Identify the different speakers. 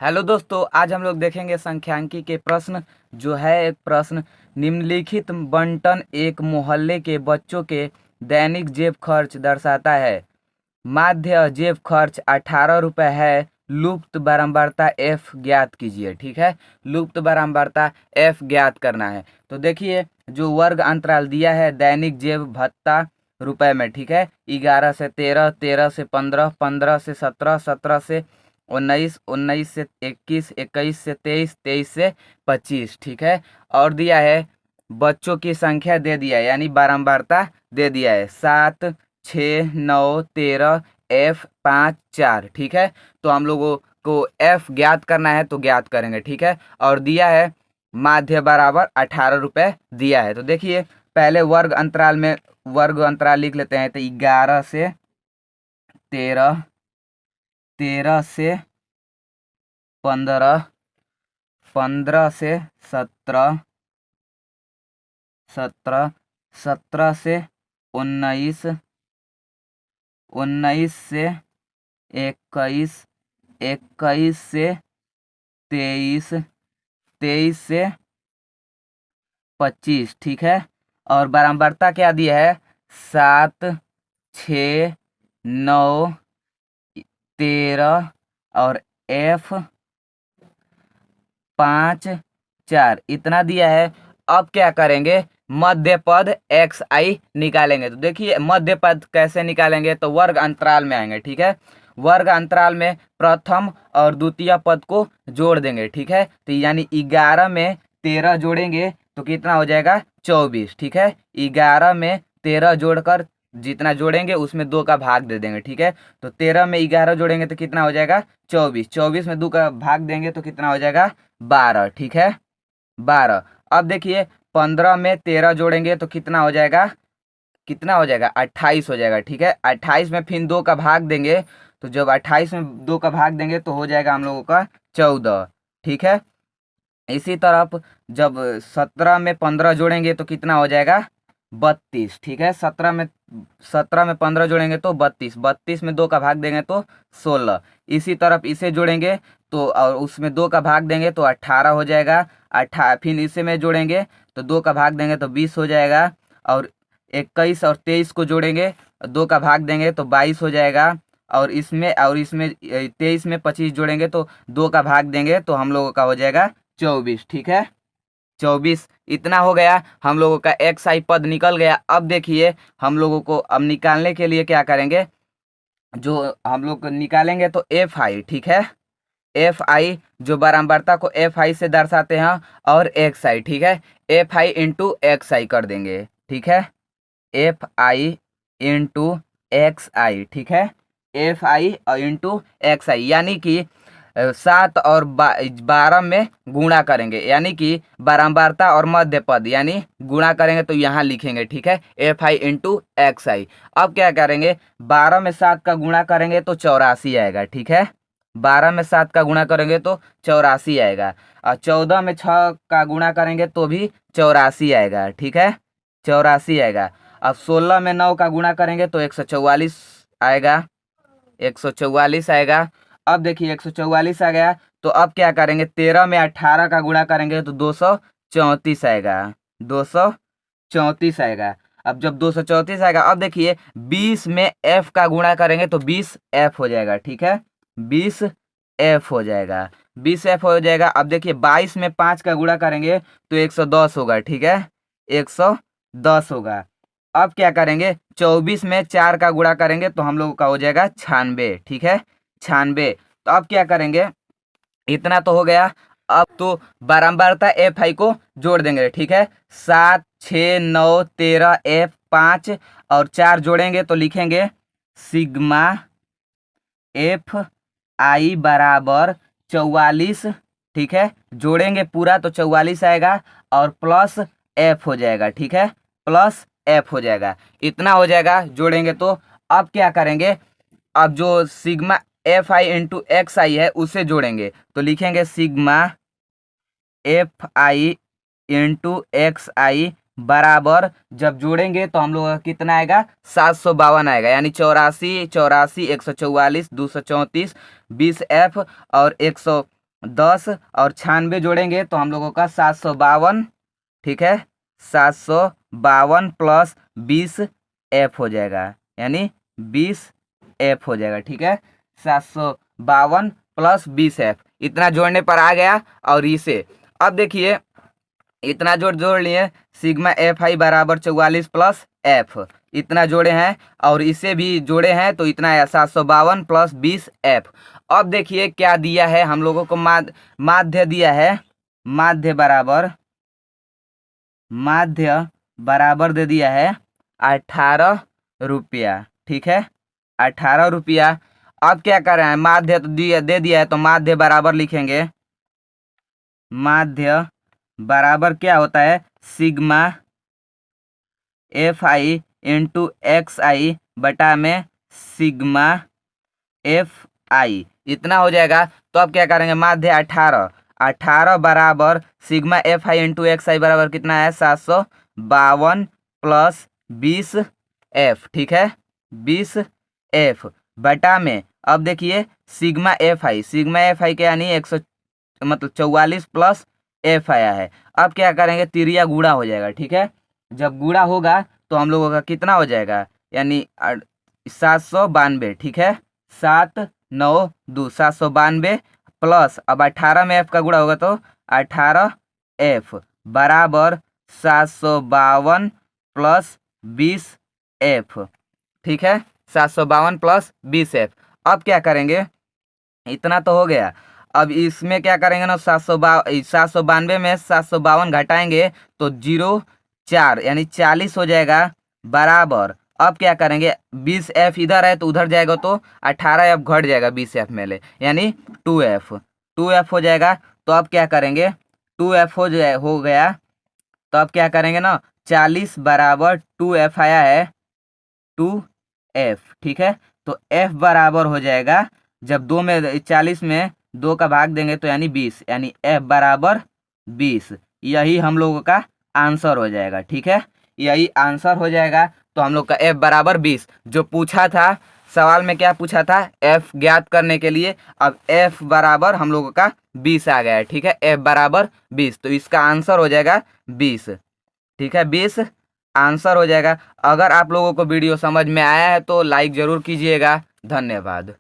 Speaker 1: Hello दोस्तों, आज हम लोग देखेंगे संख्यांकी के प्रश्न। जो है एक प्रश्न, निम्नलिखित बंटन एक मोहल्ले के बच्चों के दैनिक जेब खर्च दर्शाता है। माध्य जेब खर्च 18 रुपये है। लुप्त बारंबारता एफ ज्ञात कीजिए। ठीक है, लुप्त बारंबारता एफ ज्ञात करना है। तो देखिए, जो वर्ग अंतराल दिया है दैनिक जेब भत्ता रुपए में, ठीक है, 11 से 13, 13 से 15, 15 से 17, 17 से 19, 19 से 21, 21 से 23, 23 से 25। ठीक है, और दिया है बच्चों की संख्या दे दिया है, यानी बारंबारता दे दिया है 7, 6, 9, 13, एफ 5, 4। ठीक है, तो हम लोगों को एफ ज्ञात करना है तो ज्ञात करेंगे। ठीक है, और दिया है माध्य बराबर 18 रुपये दिया है। तो देखिए, पहले वर्ग अंतराल में वर्ग अंतराल लिख लेते हैं। तो 11 से 13, 13 से 15, 15 से 17, 17, 17 से 19, 19 से 21, 21 से 23, 23 से 25। ठीक है, और बारंबारता क्या दिया है? 7, 6, 9, 13 और एफ 5, 4 इतना दिया है। अब क्या करेंगे? मध्य पद एक्स आई निकालेंगे। तो देखिए, मध्य पद कैसे निकालेंगे? तो वर्ग अंतराल में आएंगे। ठीक है, वर्ग अंतराल में प्रथम और द्वितीय पद को जोड़ देंगे। ठीक है, तो यानी 11 में 13 जोड़ेंगे तो कितना हो जाएगा? 24। ठीक है, 11 में 13 जोड़कर जितना जोड़ेंगे उसमें 2 का भाग दे देंगे। ठीक है, तो 13 में 11 जोड़ेंगे तो कितना हो जाएगा? 24। 24 में 2 का भाग देंगे तो कितना हो जाएगा? 12। ठीक है, 12। अब देखिए, 15 में 13 जोड़ेंगे तो कितना हो जाएगा? कितना हो जाएगा? 28 हो जाएगा। ठीक है, 28 में फिर 2 का भाग देंगे, तो जब 28 में 2 का भाग देंगे तो हो जाएगा हम लोगों का 14। ठीक है, इसी तरफ जब 17 में 15 जोड़ेंगे तो कितना हो जाएगा? 32। ठीक है, 17 में 15 जोड़ेंगे तो 32, 32 में 2 का भाग देंगे तो 16। इसी तरफ इसे जोड़ेंगे तो और उसमें 2 का भाग देंगे तो 18 हो जाएगा। फिर इसे में जोड़ेंगे तो 2 का भाग देंगे तो 20 हो जाएगा। और 21 और 23 को जोड़ेंगे, 2 का भाग देंगे तो 22 हो जाएगा। और इसमें 23 में 25 जोड़ेंगे तो 2 का भाग देंगे तो हम लोगों का हो जाएगा 24। ठीक है, 24 इतना हो गया। हम लोगों का एक्स आई पद निकल गया। अब देखिए, हम लोगों को अब निकालने के लिए क्या करेंगे? जो हम लोग निकालेंगे तो एफ आई। ठीक है, एफ आई जो बारंबारता को एफ आई से दर्शाते हैं, और एक्स आई। ठीक है, एफ आई इंटू एक्स आई कर देंगे। ठीक है, एफ आई इंटू एक्स आई। ठीक है, एफ आई इंटू एक्स आई, यानी कि 7 और 12 में गुणा करेंगे, यानी कि बारंबारता और मध्य पद यानी गुणा करेंगे तो यहाँ लिखेंगे। ठीक है, एफ आई इंटू एक्स आई। अब क्या करेंगे? 12 में 7 का गुणा करेंगे तो 84 आएगा। ठीक है, 12 में 7 का गुणा करेंगे तो 84 आएगा। और 14 में 6 का गुणा करेंगे तो भी 84 आएगा। ठीक है, 84 आएगा। अब 16 में 9 का गुणा करेंगे तो 144 आएगा, 144 आएगा। अब देखिए, 144 आ गया। तो अब क्या करेंगे? 13 में 18 का गुणा करेंगे तो 234 आएगा, 234 आएगा। अब जब 234 आएगा, अब देखिए 20 में एफ का गुणा करेंगे तो 20 एफ हो जाएगा। ठीक है, 20 एफ हो जाएगा, 20 एफ हो जाएगा। अब देखिए, 22 में 5 का गुणा करेंगे तो 110 होगा। ठीक है, 110 होगा। अब क्या करेंगे? 24 में 4 का गुणा करेंगे तो हम लोगों का हो जाएगा 96। ठीक है, 96। तो अब क्या करेंगे? इतना तो हो गया। अब तो बारंबारता एफ आई को जोड़ देंगे। ठीक है, 7, 6, 9, 13, एफ 5 और 4 जोड़ेंगे तो लिखेंगे सिग्मा एफ आई बराबर 44। ठीक है, जोड़ेंगे पूरा तो 44 आएगा और प्लस एफ हो जाएगा। ठीक है, प्लस एफ हो जाएगा। इतना हो जाएगा जोड़ेंगे तो। अब क्या करेंगे? अब जो sigma F I into X I है उसे जोड़ेंगे तो लिखेंगे sigma F I into X I बराबर, जब जोड़ेंगे तो हम लोग का कितना आएगा? 752 आएगा, यानी 84, 84, 144, 234, 20 एफ और 10 और 96 जोड़ेंगे तो हम लोगों का 752, ठीक है, 752 प्लस 20F हो जाएगा, यानी 20F हो जाएगा, ठीक है। 752 प्लस 20F इतना जोड़ने पर आ गया। और इसे अब देखिए इतना जोड़ लिए, सिग्मा एफ आई बराबर 44 प्लस एफ, इतना जोड़े हैं और इसे भी जोड़े हैं तो इतना है 752 प्लस 20F। अब देखिए क्या दिया है हम लोगों को, माध्य दिया है, माध्य बराबर दे दिया है 18 रुपया, ठीक है, 18 रुपया। अब क्या कर रहे हैं, माध्य तो दे दिया है तो माध्य बराबर लिखेंगे, माध्य बराबर क्या होता है, sigma F I into X I बटा में सिग्मा एफ आई, इतना हो जाएगा। तो अब क्या करेंगे, माध्य 18 बराबर sigma F I into X I बराबर कितना है, 752 प्लस 20F, ठीक है, 20F बटा में, अब देखिए सिग्मा एफ आई के यानी 100 मतलब 44 प्लस एफ आया है। अब क्या करेंगे, तिरिया गुणा हो जाएगा, ठीक है, जब गुणा होगा तो हम लोगों का कितना हो जाएगा, यानी 792, ठीक है, 792 792 प्लस अब 18 में एफ का गुणा होगा तो 18F बराबर 752 प्लस 20F, ठीक है, 752 प्लस 20F। अब क्या करेंगे, इतना तो हो गया। अब इसमें क्या करेंगे ना, 792 में 752 घटाएंगे तो 04 यानी 40 हो जाएगा बराबर। अब क्या करेंगे, 20F इधर है तो उधर जाएगा तो 18F घट जाएगा 20F में ले, यानी 2F हो जाएगा। तो अब क्या करेंगे, 2F हो गया। तो अब क्या करेंगे ना, 40 बराबर 2F आया है, 2F, ठीक है। तो F बराबर हो जाएगा, जब 40 में 2 का भाग देंगे तो यानी 20, यानी F बराबर 20। यही हम लोगों का आंसर हो जाएगा, ठीक है, यही आंसर हो जाएगा। तो हम लोग का F बराबर 20 जो पूछा था सवाल में, क्या पूछा था, F ज्ञात करने के लिए। अब F बराबर हम लोगों का 20 आ गया है, ठीक है, F बराबर 20, तो इसका आंसर हो जाएगा 20, ठीक है, 20 आंसर हो जाएगा। अगर आप लोगों को वीडियो समझ में आया है तो लाइक ज़रूर कीजिएगा। धन्यवाद।